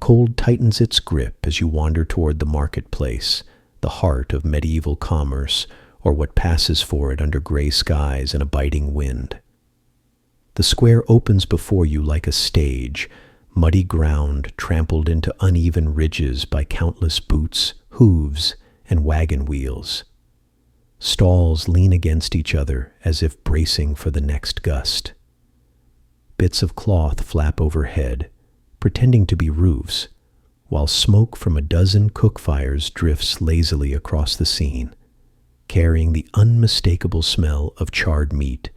cold tightens its grip as you wander toward the marketplace, the heart of medieval commerce, or what passes for it under gray skies and a biting wind. The square opens before you like a stage, muddy ground trampled into uneven ridges by countless boots, hooves, and wagon wheels. Stalls lean against each other as if bracing for the next gust. Bits of cloth flap overhead, pretending to be roofs, while smoke from a dozen cook fires drifts lazily across the scene, carrying the unmistakable smell of charred meat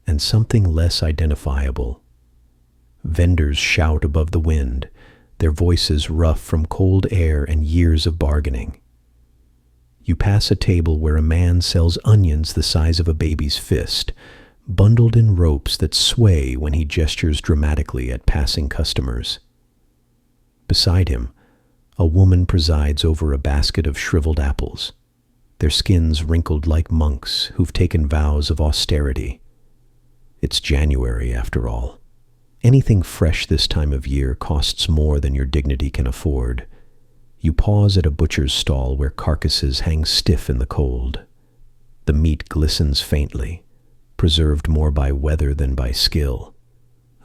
and something less identifiable. Vendors shout above the wind, their voices rough from cold air and years of bargaining. You pass a table where a man sells onions the size of a baby's fist, bundled in ropes that sway when he gestures dramatically at passing customers. Beside him, a woman presides over a basket of shriveled apples, their skins wrinkled like monks who've taken vows of austerity. It's January, after all. Anything fresh this time of year costs more than your dignity can afford. You pause at a butcher's stall where carcasses hang stiff in the cold. The meat glistens faintly, preserved more by weather than by skill.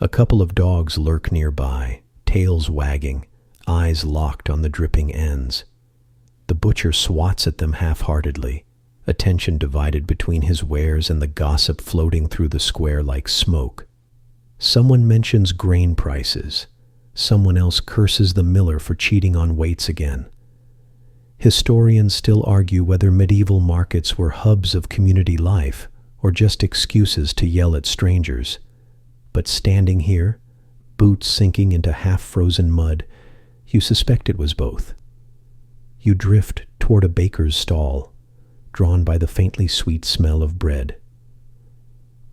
A couple of dogs lurk nearby, tails wagging, eyes locked on the dripping ends. The butcher swats at them half-heartedly, attention divided between his wares and the gossip floating through the square like smoke. Someone mentions grain prices. Someone else curses the miller for cheating on weights again. Historians still argue whether medieval markets were hubs of community life or just excuses to yell at strangers. But standing here, boots sinking into half-frozen mud, you suspect it was both. You drift toward a baker's stall, drawn by the faintly sweet smell of bread.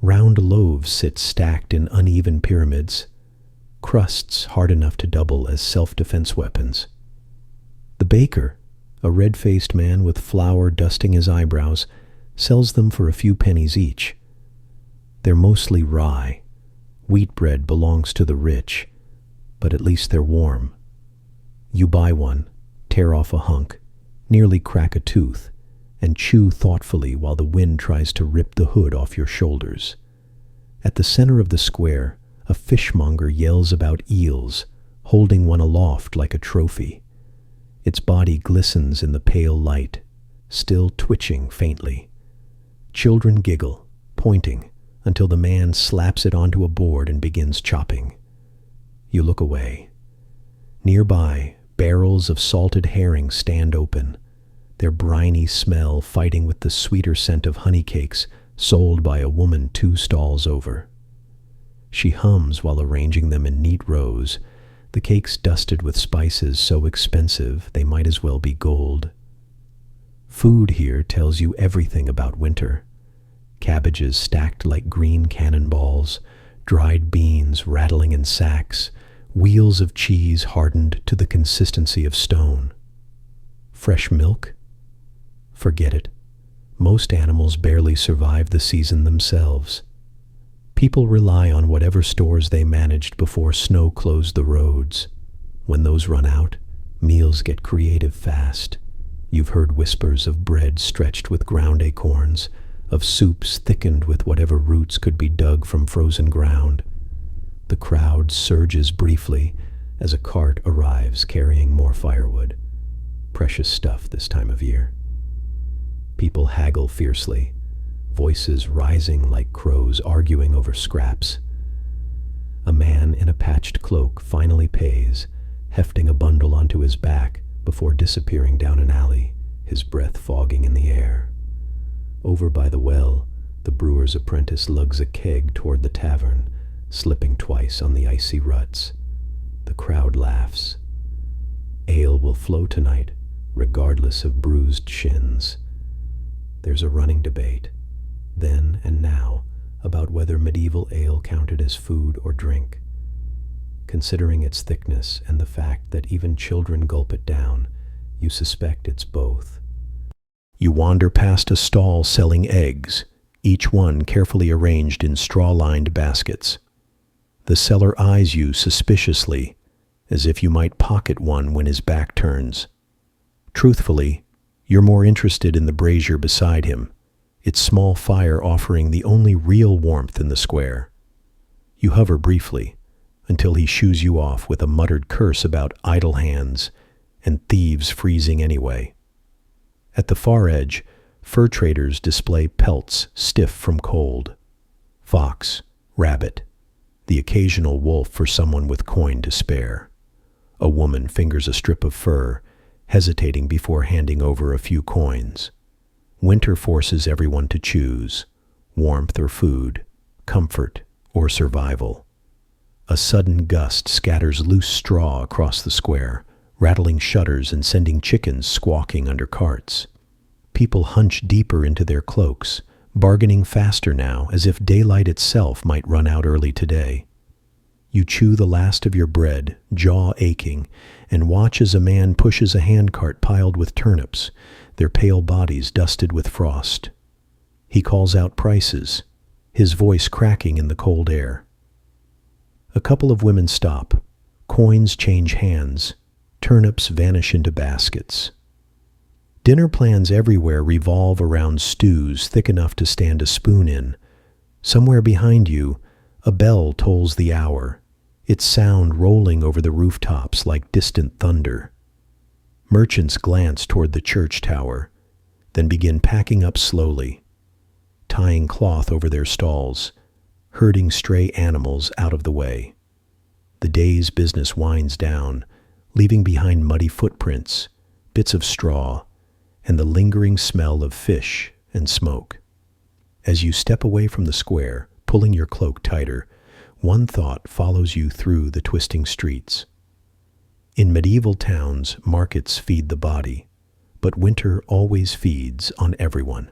Round loaves sit stacked in uneven pyramids, crusts hard enough to double as self-defense weapons. The baker, a red-faced man with flour dusting his eyebrows, sells them for a few pennies each. They're mostly rye. Wheat bread belongs to the rich, but at least they're warm. You buy one, tear off a hunk, nearly crack a tooth, and chew thoughtfully while the wind tries to rip the hood off your shoulders. At the center of the square, a fishmonger yells about eels, holding one aloft like a trophy. Its body glistens in the pale light, still twitching faintly. Children giggle, pointing, until the man slaps it onto a board and begins chopping. You look away. Nearby, barrels of salted herring stand open, their briny smell fighting with the sweeter scent of honey cakes sold by a woman 2 stalls over. She hums while arranging them in neat rows, the cakes dusted with spices so expensive they might as well be gold. Food here tells you everything about winter. Cabbages stacked like green cannonballs, dried beans rattling in sacks, wheels of cheese hardened to the consistency of stone. Fresh milk? Forget it. Most animals barely survive the season themselves. People rely on whatever stores they managed before snow closed the roads. When those run out, meals get creative fast. You've heard whispers of bread stretched with ground acorns, of soups thickened with whatever roots could be dug from frozen ground. The crowd surges briefly as a cart arrives carrying more firewood. Precious stuff this time of year. People haggle fiercely, voices rising like crows arguing over scraps. A man in a patched cloak finally pays, hefting a bundle onto his back before disappearing down an alley, his breath fogging in the air. Over by the well, the brewer's apprentice lugs a keg toward the tavern, slipping twice on the icy ruts. The crowd laughs. Ale will flow tonight, regardless of bruised shins. There's a running debate, then and now, about whether medieval ale counted as food or drink. Considering its thickness and the fact that even children gulp it down, you suspect it's both. You wander past a stall selling eggs, each one carefully arranged in straw-lined baskets. The seller eyes you suspiciously, as if you might pocket one when his back turns. Truthfully, you're more interested in the brazier beside him, its small fire offering the only real warmth in the square. You hover briefly, until he shoos you off with a muttered curse about idle hands and thieves freezing anyway. At the far edge, fur traders display pelts stiff from cold. Fox, rabbit, the occasional wolf for someone with coin to spare. A woman fingers a strip of fur, hesitating before handing over a few coins. Winter forces everyone to choose, warmth or food, comfort or survival. A sudden gust scatters loose straw across the square, rattling shutters and sending chickens squawking under carts. People hunch deeper into their cloaks, bargaining faster now as if daylight itself might run out early today. You chew the last of your bread, jaw aching, and watch as a man pushes a handcart piled with turnips, their pale bodies dusted with frost. He calls out prices, his voice cracking in the cold air. A couple of women stop. Coins change hands. Turnips vanish into baskets. Dinner plans everywhere revolve around stews thick enough to stand a spoon in. Somewhere behind you, a bell tolls the hour, its sound rolling over the rooftops like distant thunder. Merchants glance toward the church tower, then begin packing up slowly, tying cloth over their stalls, herding stray animals out of the way. The day's business winds down, leaving behind muddy footprints, bits of straw, and the lingering smell of fish and smoke. As you step away from the square, pulling your cloak tighter, one thought follows you through the twisting streets. In medieval towns, markets feed the body, but winter always feeds on everyone.